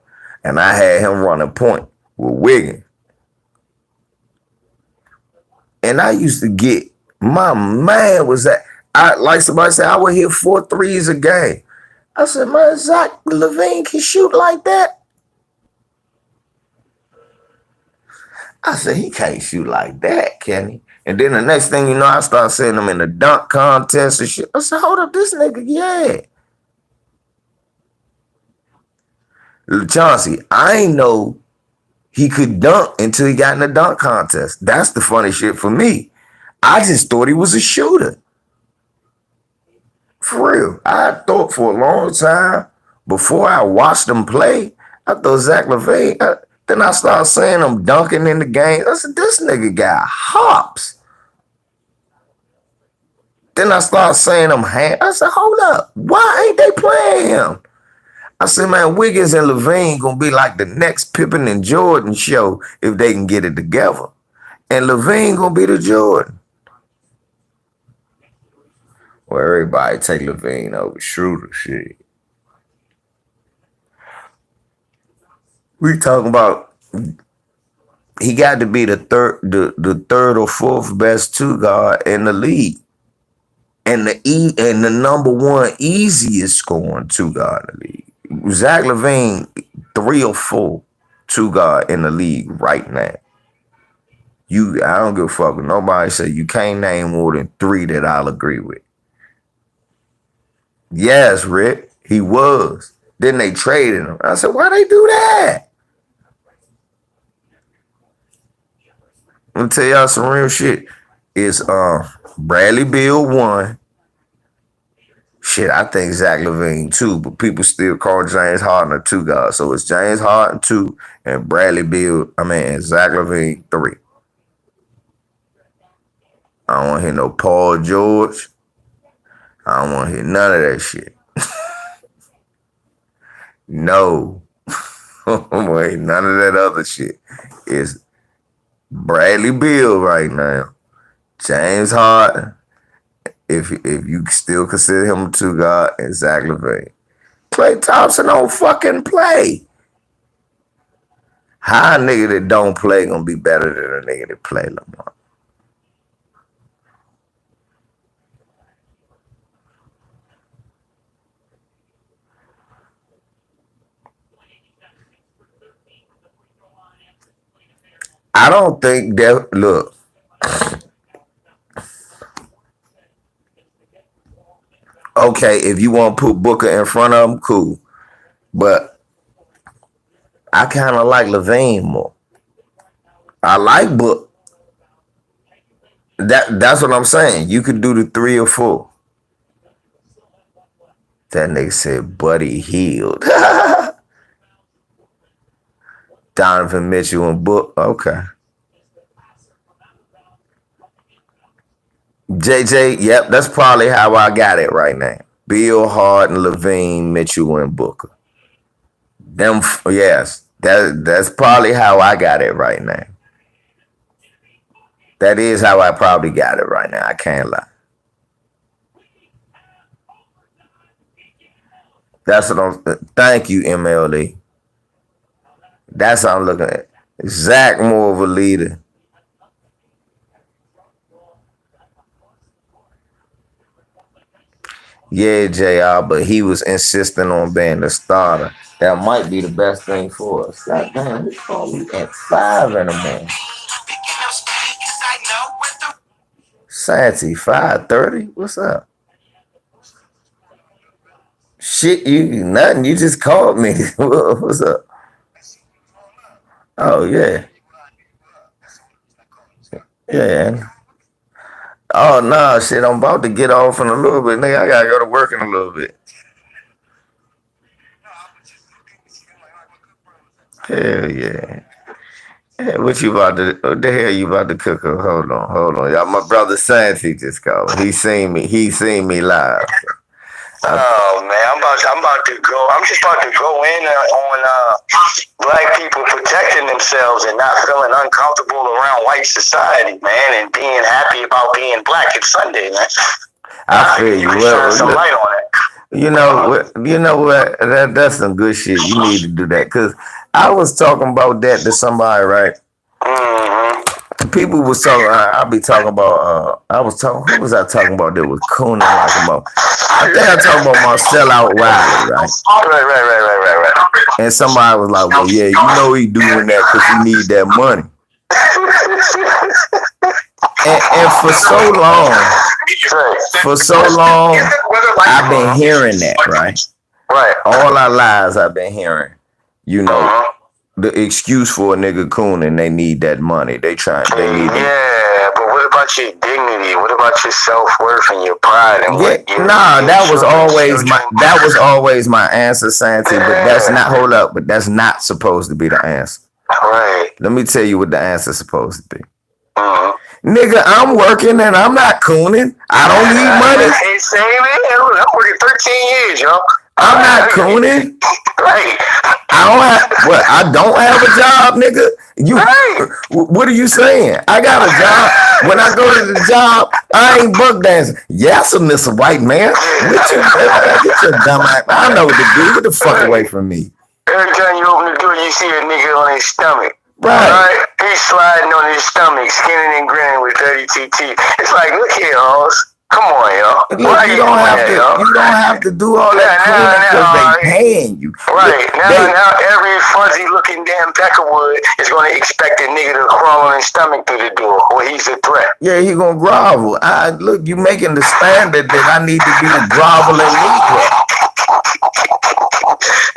And I had him run a point with Wiggins. And I used to get, my man was that, I like somebody said, I would hit 4 threes a game. I said, man, Zach LaVine can shoot like that. I said, he can't shoot like that, can he? And then the next thing you know, I started seeing him in the dunk contest and shit. I said, hold up, this nigga, yeah. Chauncey, I ain't know he could dunk until he got in the dunk contest. That's the funny shit for me. I just thought he was a shooter. For real. I thought for a long time, before I watched him play, I thought Zach LaVine. Then I started seeing him dunking in the game. I said, this nigga got hops. Then I started seeing him I said, hold up. Why ain't they playing him? I said, man, Wiggins and LaVine gonna be like the next Pippen and Jordan show if they can get it together. And LaVine gonna be the Jordan. Well, everybody take LaVine over Schroeder shit. We talking about he got to be the third or fourth best two guard in the league. And the number one easiest scoring two guard in the league. Zach LaVine, 3 or 4 two guard in the league right now. I don't give a fuck with nobody say you can't name more than 3 that I'll agree with. Yes, Rick, he was. Then they traded him. I said, why they do that? I'm gonna tell y'all some real shit. It's Bradley Beal 1. Shit, I think Zach LaVine 2, but people still call James Harden a 2 guard. So it's James Harden 2 and Zach LaVine 3. I don't want to hear no Paul George. I don't want to hear none of that shit. No. I don't want to hear none of that other shit. It's Bradley Beal right now. James Harden, if you still consider him a 2 guard, and Zach LaVine. Klay Thompson don't fucking play. How a nigga that don't play gonna be better than a nigga that play, Lamar? I don't think that, look. Okay, if you want to put Booker in front of him, cool. But I kind of like LaVine more. I like Book. That's what I'm saying. You could do the 3 or 4. That nigga said Buddy Hield. Donovan Mitchell and Book. Okay. JJ, yep, that's probably how I got it right now. Bill Harden, LaVine, Mitchell, and Booker. Them, yes, that's probably how I got it right now. That is how I probably got it right now. I can't lie. That's what I'm. Thank you, MLE. That's what I'm looking at. Zach more of a leader. Yeah, JR, but he was insisting on being the starter. That might be the best thing for us. God damn, he called me at 5 in the morning. Santy, 5:30? What's up? Shit, you nothing. You just called me. What's up? Oh yeah. Yeah. Oh no, shit, I'm about to get off in a little bit. Nigga, I gotta go to work in a little bit. Hell yeah. Hey, what you about to? What the hell you about to cook up? Hold on, y'all. My brother Santi just called. He seen me. He seen me live. Oh man, I'm about to go. I'm just about to go in on black people protecting themselves and not feeling uncomfortable around white society, man, and being happy about being black. It's Sunday, man. I feel You you. can Well, shine some light on it. you know what? You know what? That's some good shit. You need to do that, cause I was talking about that to somebody, right? People was talking. I be talking about. I was talking. Who was I talking about? That was cooning like about. I think I talking about my sellout Riley, right? Right. And somebody was like, "Well, yeah, you know he doing that because he need that money." And for so long, I've been hearing that, right? Right. All our lives, I've been hearing, you know, the excuse for a nigga cooning, they need that money. They need that. Yeah, but what about your dignity? What about your self-worth and your pride and what that was always my answer, Santi. But that's not. Hold up, but that's not supposed to be the answer. Right. Let me tell you what the answer's supposed to be. Nigga, I'm working and I'm not cooning. I don't need money. Hey, same man. I'm working 13 years, yo. I'm not cooning. Right. I don't have a job, nigga. What are you saying? I got a job. When I go to the job, I ain't buck dancing. Yes, Mr. White Man. Get your dumb ass. I know what to do. Get the fuck away from me. Every time you open the door, you see a nigga on his stomach. Right. He's sliding on his stomach, skinning and grinning with 32 teeth. It's like, look here, hoes. Come on, yo. Look, you don't have to do all that cleaning because they paying you. Right. Now every fuzzy looking damn peckerwood is going to expect a nigga to crawl on his stomach through the door, or he's a threat. Yeah, he gonna grovel. Look, you making the standard that I need to be a groveling Negro.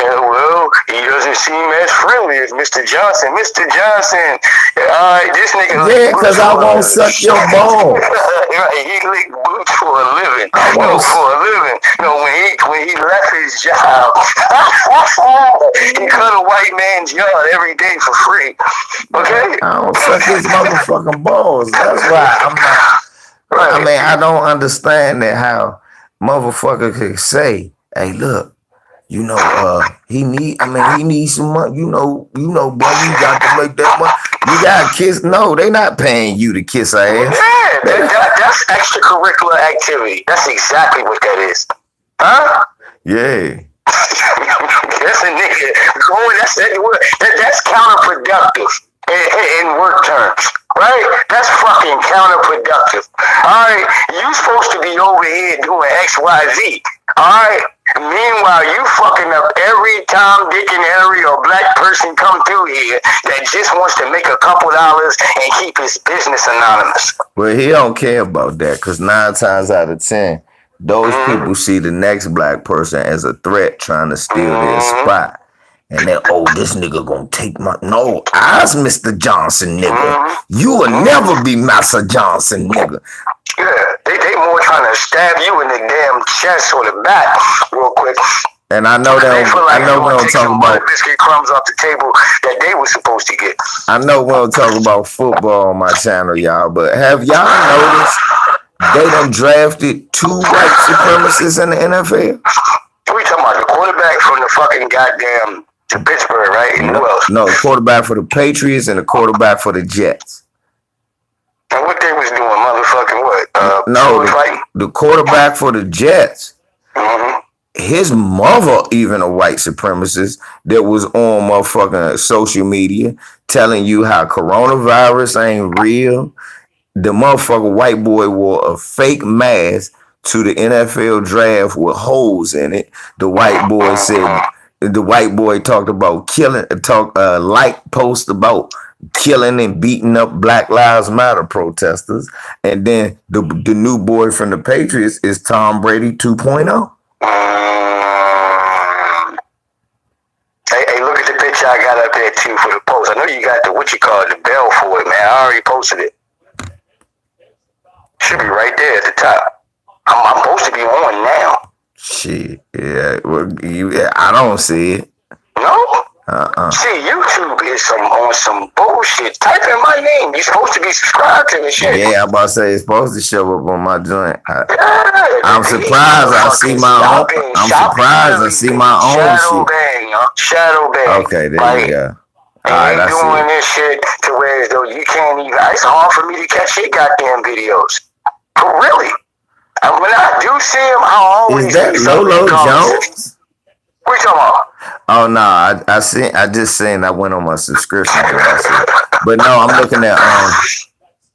Well, he doesn't seem as friendly as Mr. Johnson. Mr. Johnson, this nigga. Yeah, because I won't suck your balls. Right, he licked boots for a living. For a living. No, when he left his job, he cut a white man's yard every day for free. Okay? I don't suck his motherfucking balls. That's why I'm not. Right. I mean, I don't understand that how motherfucker could say, "Hey, look, you know, he needs some money. You know, boy, you got to make that money. You got to kiss." No, they not paying you to kiss her ass. Yeah, that's extracurricular activity. That's exactly what that is. Huh? Yeah. That's a nigga going. That's counterproductive in work terms. Right? That's fucking counterproductive. Alright? You supposed to be over here doing XYZ. Alright? Meanwhile, you fucking up every Tom, Dick, and Harry or black person come through here that just wants to make a couple dollars and keep his business anonymous. Well, he don't care about that because 9 times out of 10, those people see the next black person as a threat trying to steal their spot. And then, this nigga gonna take my... No, I's Mr. Johnson, nigga. You will never be Massa Johnson, nigga. Yeah, they more trying to stab you in the damn chest or the back real quick. And I know that I know we don't talk about biscuit crumbs off the table that they were supposed to get. I know we don't talk about football on my channel, y'all, but have y'all noticed they done drafted 2 white supremacists in the NFL? What are we talking about? The quarterback from the fucking goddamn to Pittsburgh, right? And who else? No, the quarterback for the Patriots and the quarterback for the Jets. And what they was doing, motherfucking what? The quarterback for the Jets. His mother, even a white supremacist that was on motherfucking social media telling you how coronavirus ain't real. The motherfucking white boy wore a fake mask to the NFL draft with holes in it. The white boy said the white boy talked about like post about killing and beating up Black Lives Matter protesters, and then the new boy from the Patriots is Tom Brady 2.0. Hey, look at the picture I got up there too for the post. I know you got the the bell for it, man. I already posted it. Should be right there at the top. I'm supposed to be on now. Shit, yeah. Well, I don't see it. No? See, YouTube is on some bullshit. Type in my name. You're supposed to be subscribed to the shit. Yeah, I'm about to say it's supposed to show up on my joint. I'm surprised I see my own. I'm surprised I see my own shit. Shadow bang. Okay, there you go. All right, I see. Doing this shit to where though you can't even. It's hard for me to catch your goddamn videos. But really, and when I do see them, I always. Is that Lolo Jones? What you talking about? Oh no, I just seen. I went on my subscription. But no, I'm looking at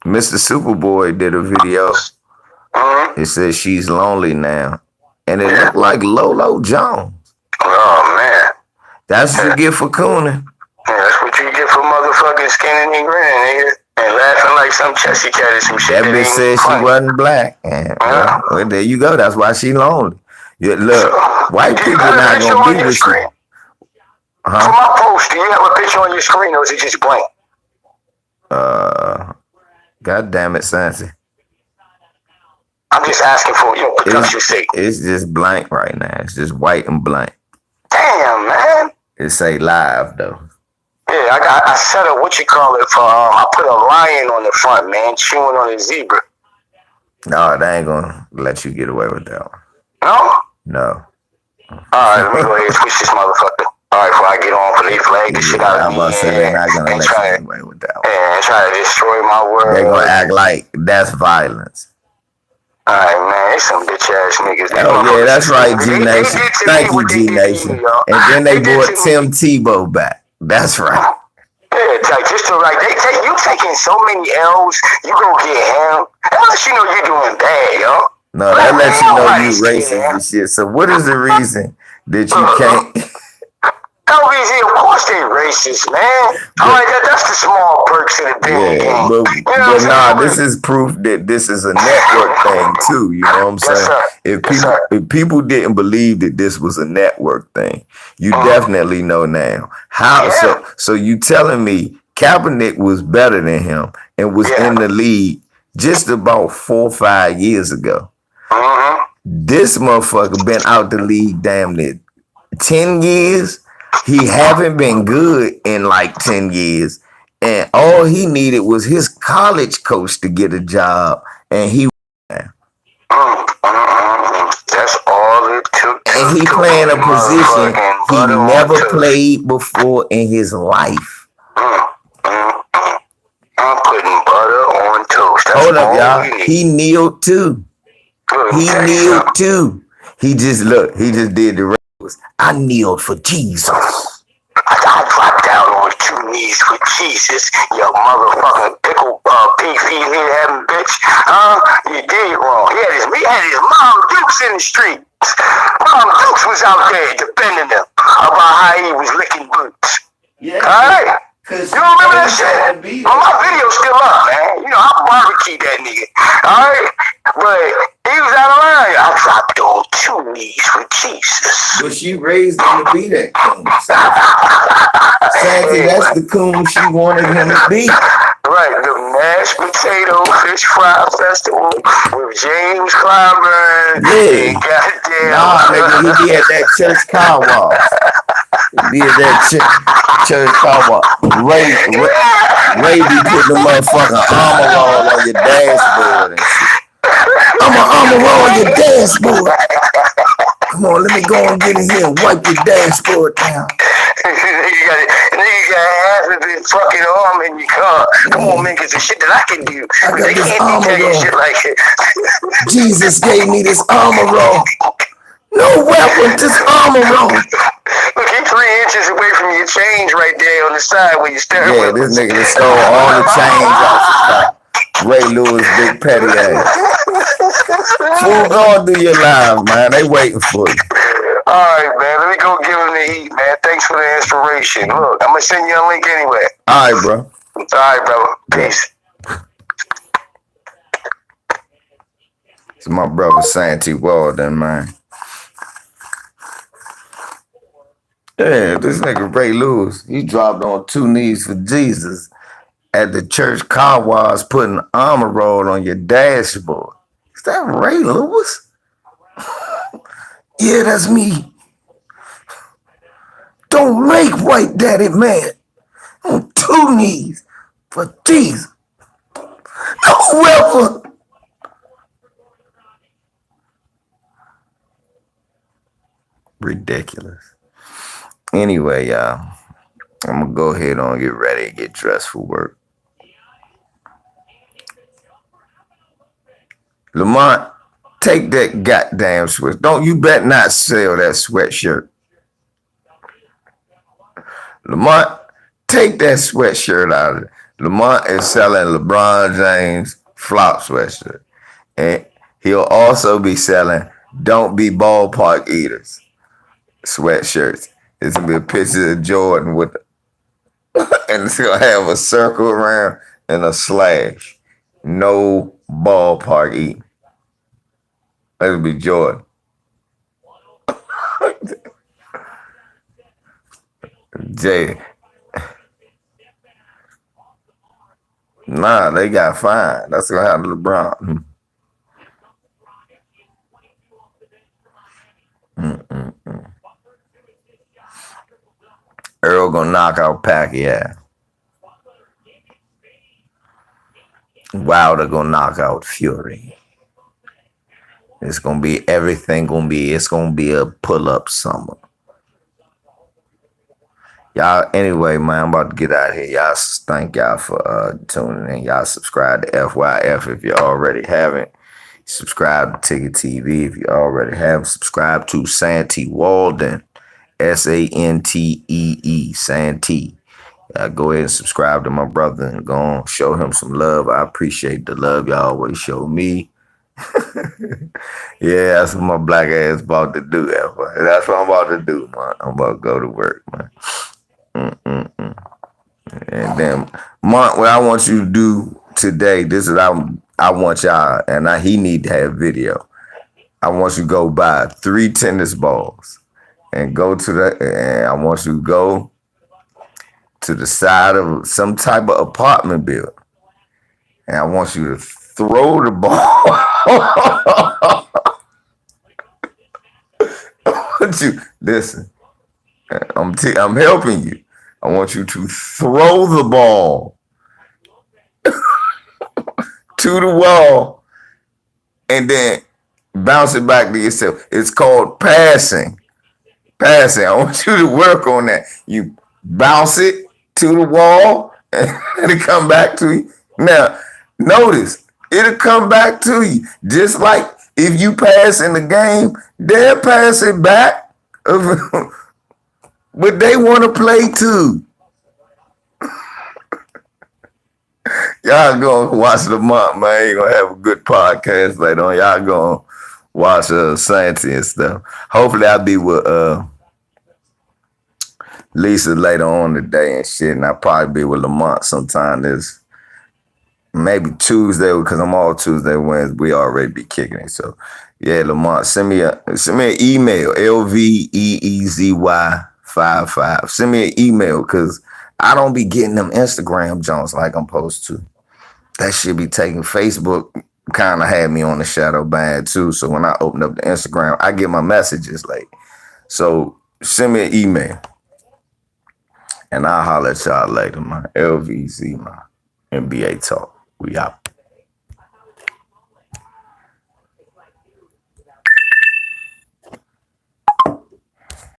Mr. Superboy did a video. It says she's lonely now, and it looked like Lolo Jones. Oh man, that's what you get for cooning. Yeah, that's what you get for motherfucking skinning and grinning, nigga. And laughing like some chessy cat or some shit. That bitch said she wasn't black. And, well, there you go. That's why she lonely. Yeah, look, white people not gonna be with you. For my post, do you have a picture on your screen or is it just blank? God damn it, Sansi. I'm just asking for production's sake. It's just blank right now. It's just white and blank. Damn, man. It say live though. Yeah, I set up for I put a lion on the front, man, chewing on a zebra. No, they ain't gonna let you get away with that one. No? No. Alright, let me go ahead and switch this motherfucker. Alright, before I get on, for they flag the shit out of me. I'm about to say they're not gonna let you get away with that one. And try to destroy my world. They're gonna act like that's violence. Alright, man, they some bitch ass niggas. Oh yeah, that's right, G Nation. Thank you, G Nation. And then they brought Tim Tebow back. That's right. Yeah, just to you taking so many L's, you gonna get him. Unless you know you're doing bad, yo. No, that lets you know you racist and shit. So what is the reason that you can't? LBZ, of course they racist, man. That's the small perks of the big game. But nah, this is proof that this is a network thing too. You know what I'm saying? If people didn't believe that this was a network thing, you definitely know now. How? So you telling me Kaepernick was better than him and was in the league just about 4 or 5 years ago? This motherfucker been out the league damn near 10 years. He haven't been good in like 10 years. And all he needed was his college coach to get a job. And he that's all it took. And he playing a position he never played before in his life. I'm putting butter on toast. Hold up, y'all. He kneeled too. He kneeled too. He just did the rails. I kneeled for Jesus. I dropped down on 2 knees for Jesus, you motherfucking pickle pig feet head having bitch. You did wrong. He had his mom Dukes in the streets. Mom Dukes was out there defending him about how he was licking boots. Yeah. Alright? You remember that shit? Well, my video's still up, man. You know, I barbecue that nigga. Alright? But he was out of line. I dropped on 2 knees for Jesus. But she raised him to be that coon. Sandy, that's the coon she wanted him to be. Right, the mashed potato fish fry festival with James Clyburn. Yeah. Goddamn. Nah, nigga, he be at that church car wash. He be at that church car wash. Ray be putting the motherfucking armor roll on your dashboard and shit. I'm an armor roll on your dashboard. Come on, let me go and get in here and wipe your dashboard down. You got half of this fucking arm in your car. Come on, man, cause the shit that I can do. They can't be telling shit like it. Jesus gave me this armor roll. No weapon, just armor roll. Look, he's 3 inches away from your change right there on the side where you staring. Yeah, this nigga just stole all the change off the top. Ray Lewis, big petty ass. Fool, go and do your live, man. They waiting for you. All right, man. Let me go give him the heat, man. Thanks for the inspiration. Look, I'm gonna send you a link anyway. All right, bro. All right, brother. Peace. It's my brother Santi Walden, man. Yeah, this nigga Ray Lewis, he dropped on 2 knees for Jesus at the church car wash, putting armor roll on your dashboard. Is that Ray Lewis? Yeah, that's me. Don't make white daddy mad. On 2 knees for Jesus. No weapon. Ridiculous. Anyway, y'all, I'm gonna go ahead and get ready and get dressed for work. Lamont, take that goddamn sweat. Don't you bet not sell that sweatshirt. Lamont, take that sweatshirt out of it. Lamont is selling LeBron James flop sweatshirt. And he'll also be selling Don't Be Ballpark Eaters sweatshirts. It's gonna be a picture of Jordan with and it's gonna have a circle around and a slash. No ballpark eating. That'll be Jordan. Jay. Nah, they got fined. That's gonna happen to LeBron. Earl gonna knock out Pacquiao. Wilder gonna knock out Fury. It's gonna be it's gonna be a pull-up summer. Y'all, anyway, man, I'm about to get out of here. Y'all, thank y'all for tuning in. Y'all subscribe to FYF if you already haven't. Subscribe to Ticket TV if you already haven't. Subscribe to Santi Walden. Santee, Santee. Go ahead and subscribe to my brother and go on, show him some love. I appreciate the love y'all always show me. Yeah, that's what my black ass about to do. That's what I'm about to do, man. I'm about to go to work, man. And then, Monk, what I want you to do today, this is I want y'all, and he need to have video. I want you to go buy 3 tennis balls and go to and I want you to go to the side of some type of apartment building. And I want you to throw the ball. Listen, I'm helping you. I want you to throw the ball to the wall and then bounce it back to yourself. It's called passing. Passing. I want you to work on that. You bounce it to the wall and it'll come back to you. Now, notice, it'll come back to you. Just like if you pass in the game, they'll pass it back. But they want to play too. Y'all gonna watch the month, man. You're gonna have a good podcast later on. Y'all gonna watch Santi and stuff. Hopefully I'll be with Lisa later on today and shit. And I'll probably be with Lamont sometime this maybe Tuesday, because I'm all Tuesday, Wednesday. We already be kicking it. So yeah, Lamont, send me an email, LVEEZY55. Send me an email because I don't be getting them Instagram Jones like I'm supposed to. That shit be taking. Facebook kind of had me on the shadow ban too. So when I open up the Instagram, I get my messages late. So send me an email. And I'll holler at y'all later, man. LVZ, man. NBA Talk. We out.